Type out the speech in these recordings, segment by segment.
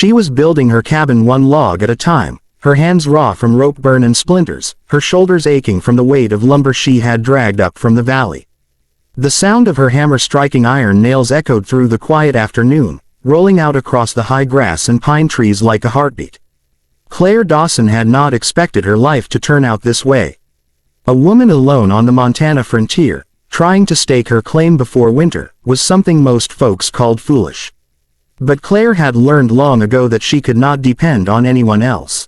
She was building her cabin one log at a time, her hands raw from rope burn and splinters, her shoulders aching from the weight of lumber she had dragged up from the valley. The sound of her hammer striking iron nails echoed through the quiet afternoon, rolling out across the high grass and pine trees like a heartbeat. Claire Dawson had not expected her life to turn out this way. A woman alone on the Montana frontier, trying to stake her claim before winter, was something most folks called foolish. But Claire had learned long ago that she could not depend on anyone else.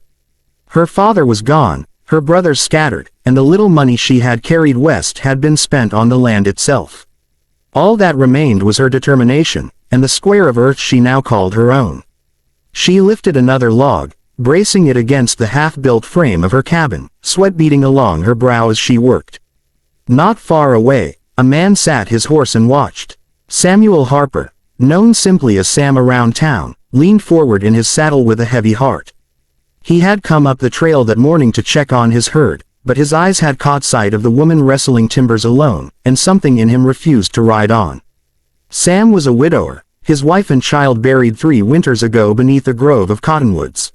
Her father was gone, her brothers scattered, and the little money she had carried west had been spent on the land itself. All that remained was her determination, and the square of earth she now called her own. She lifted another log, bracing it against the half-built frame of her cabin, sweat beading along her brow as she worked. Not far away, a man sat his horse and watched. Samuel Harper, known simply as Sam around town, leaned forward in his saddle with a heavy heart. He had come up the trail that morning to check on his herd, but his eyes had caught sight of the woman wrestling timbers alone, and something in him refused to ride on. Sam was a widower, his wife and child buried 3 winters ago beneath a grove of cottonwoods.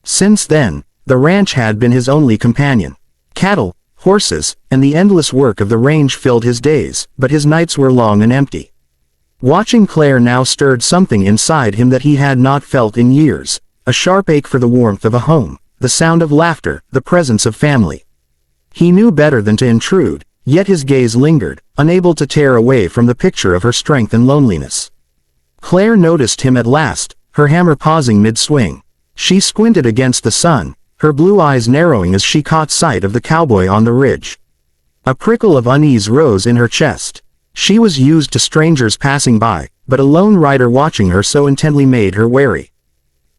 Since then, the ranch had been his only companion. Cattle, horses, and the endless work of the range filled his days, but his nights were long and empty. Watching Claire now stirred something inside him that he had not felt in years, a sharp ache for the warmth of a home, the sound of laughter, the presence of family. He knew better than to intrude, yet his gaze lingered, unable to tear away from the picture of her strength and loneliness. Claire noticed him at last, her hammer pausing mid-swing. She squinted against the sun, her blue eyes narrowing as she caught sight of the cowboy on the ridge. A prickle of unease rose in her chest. She was used to strangers passing by, but a lone rider watching her so intently made her wary.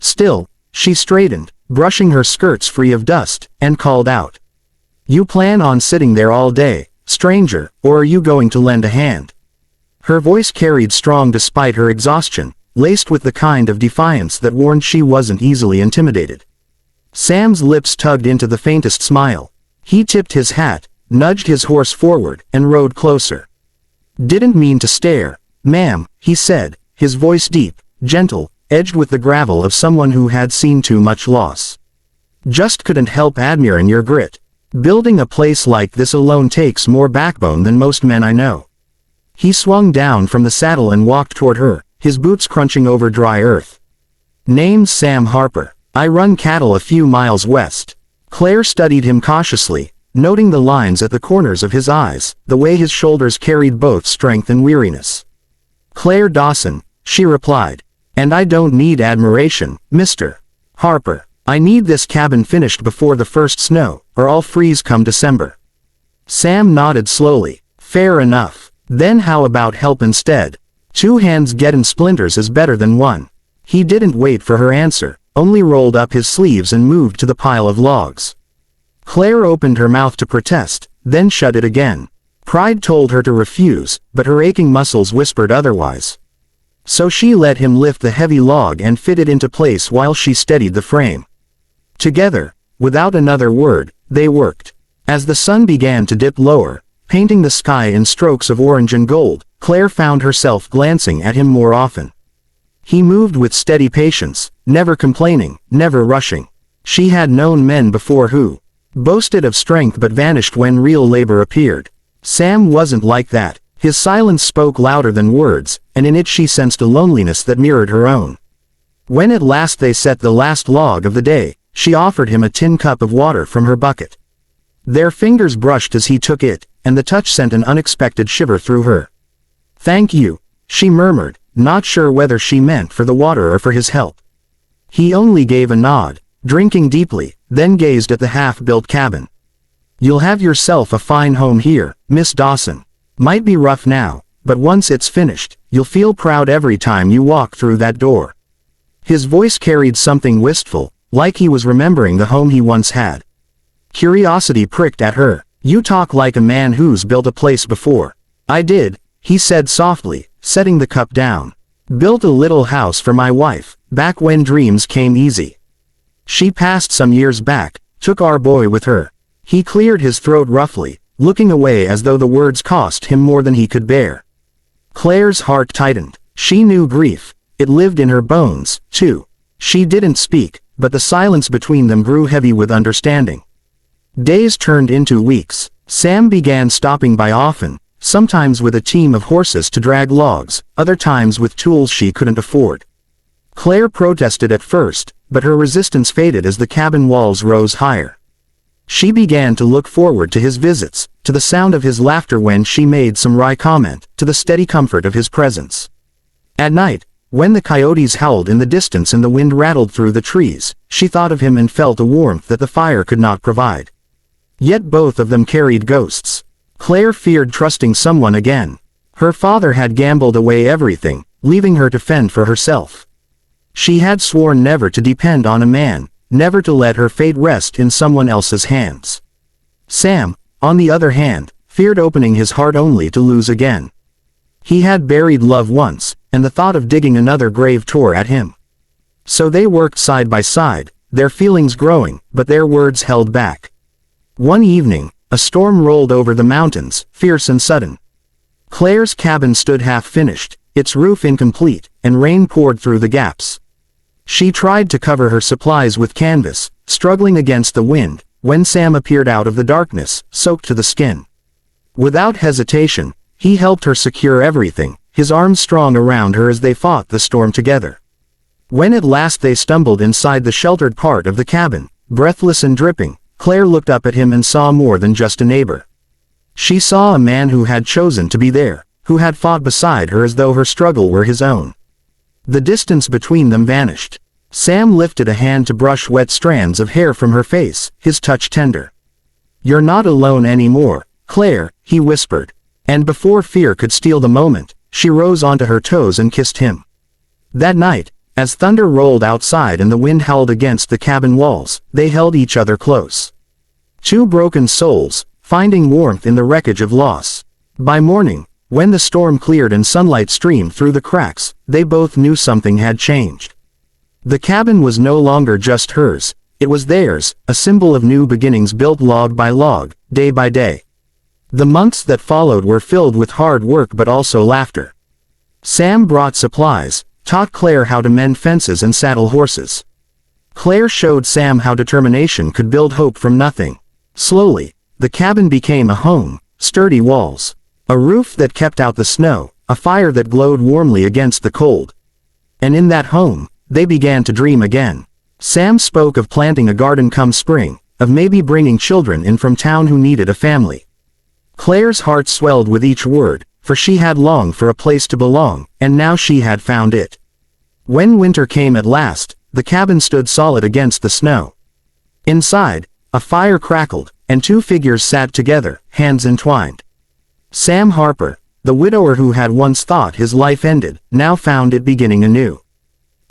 Still, she straightened, brushing her skirts free of dust, and called out. "You plan on sitting there all day, stranger, or are you going to lend a hand?" Her voice carried strong despite her exhaustion, laced with the kind of defiance that warned she wasn't easily intimidated. Sam's lips tugged into the faintest smile. He tipped his hat, nudged his horse forward, and rode closer. "Didn't mean to stare, ma'am," he said, his voice deep, gentle, edged with the gravel of someone who had seen too much loss. "Just couldn't help admiring your grit. Building a place like this alone takes more backbone than most men I know." He swung down from the saddle and walked toward her, his boots crunching over dry earth. "Name's Sam Harper. I run cattle a few miles west." Claire studied him cautiously, noting the lines at the corners of his eyes, the way his shoulders carried both strength and weariness. "Claire Dawson," she replied. "And I don't need admiration, Mr. Harper. I need this cabin finished before the first snow, or I'll freeze come December." Sam nodded slowly. "Fair enough. Then how about help instead? 2 hands gettin' splinters is better than 1. He didn't wait for her answer, only rolled up his sleeves and moved to the pile of logs. Claire opened her mouth to protest, then shut it again. Pride told her to refuse, but her aching muscles whispered otherwise. So she let him lift the heavy log and fit it into place while she steadied the frame. Together, without another word, they worked. As the sun began to dip lower, painting the sky in strokes of orange and gold, Claire found herself glancing at him more often. He moved with steady patience, never complaining, never rushing. She had known men before who boasted of strength but vanished when real labor appeared. Sam wasn't like that. His silence spoke louder than words, and in it she sensed a loneliness that mirrored her own. When at last they set the last log of the day, she offered him a tin cup of water from her bucket. Their fingers brushed as he took it, and the touch sent an unexpected shiver through her. "Thank you," she murmured, not sure whether she meant for the water or for his help. He only gave a nod, drinking deeply, then gazed at the half-built cabin. "You'll have yourself a fine home here, Miss Dawson. Might be rough now, but once it's finished, you'll feel proud every time you walk through that door." His voice carried something wistful, like he was remembering the home he once had. Curiosity pricked at her. "You talk like a man who's built a place before." "I did," he said softly, setting the cup down. "Built a little house for my wife, back when dreams came easy. She passed some years back, took our boy with her." He cleared his throat roughly, looking away as though the words cost him more than he could bear. Claire's heart tightened. She knew grief. It lived in her bones, too. She didn't speak, but the silence between them grew heavy with understanding. Days turned into weeks. Sam began stopping by often, sometimes with a team of horses to drag logs, other times with tools she couldn't afford. Claire protested at first, but her resistance faded as the cabin walls rose higher. She began to look forward to his visits, to the sound of his laughter when she made some wry comment, to the steady comfort of his presence. At night, when the coyotes howled in the distance and the wind rattled through the trees, she thought of him and felt a warmth that the fire could not provide. Yet both of them carried ghosts. Claire feared trusting someone again. Her father had gambled away everything, leaving her to fend for herself. She had sworn never to depend on a man, never to let her fate rest in someone else's hands. Sam, on the other hand, feared opening his heart only to lose again. He had buried love once, and the thought of digging another grave tore at him. So they worked side by side, their feelings growing, but their words held back. One evening, a storm rolled over the mountains, fierce and sudden. Claire's cabin stood half-finished, its roof incomplete, and rain poured through the gaps. She tried to cover her supplies with canvas, struggling against the wind, when Sam appeared out of the darkness, soaked to the skin. Without hesitation, he helped her secure everything, his arms strong around her as they fought the storm together. When at last they stumbled inside the sheltered part of the cabin, breathless and dripping, Claire looked up at him and saw more than just a neighbor. She saw a man who had chosen to be there, who had fought beside her as though her struggle were his own. The distance between them vanished. Sam lifted a hand to brush wet strands of hair from her face, his touch tender. "You're not alone anymore, Claire," he whispered. And before fear could steal the moment, she rose onto her toes and kissed him. That night, as thunder rolled outside and the wind howled against the cabin walls, they held each other close. Two broken souls, finding warmth in the wreckage of loss. By morning, when the storm cleared and sunlight streamed through the cracks, they both knew something had changed. The cabin was no longer just hers, it was theirs, a symbol of new beginnings built log by log, day by day. The months that followed were filled with hard work but also laughter. Sam brought supplies, taught Claire how to mend fences and saddle horses. Claire showed Sam how determination could build hope from nothing. Slowly, the cabin became a home, sturdy walls, a roof that kept out the snow, a fire that glowed warmly against the cold. And in that home, they began to dream again. Sam spoke of planting a garden come spring, of maybe bringing children in from town who needed a family. Claire's heart swelled with each word, for she had longed for a place to belong, and now she had found it. When winter came at last, the cabin stood solid against the snow. Inside, a fire crackled, and two figures sat together, hands entwined. Sam Harper, the widower who had once thought his life ended, now found it beginning anew.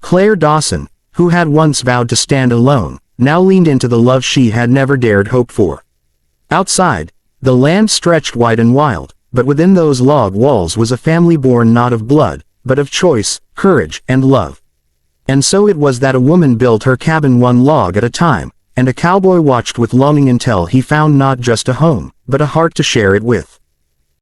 Claire Dawson, who had once vowed to stand alone, now leaned into the love she had never dared hope for. Outside, the land stretched wide and wild, but within those log walls was a family born not of blood, but of choice, courage, and love. And so it was that a woman built her cabin one log at a time, and a cowboy watched with longing until he found not just a home, but a heart to share it with.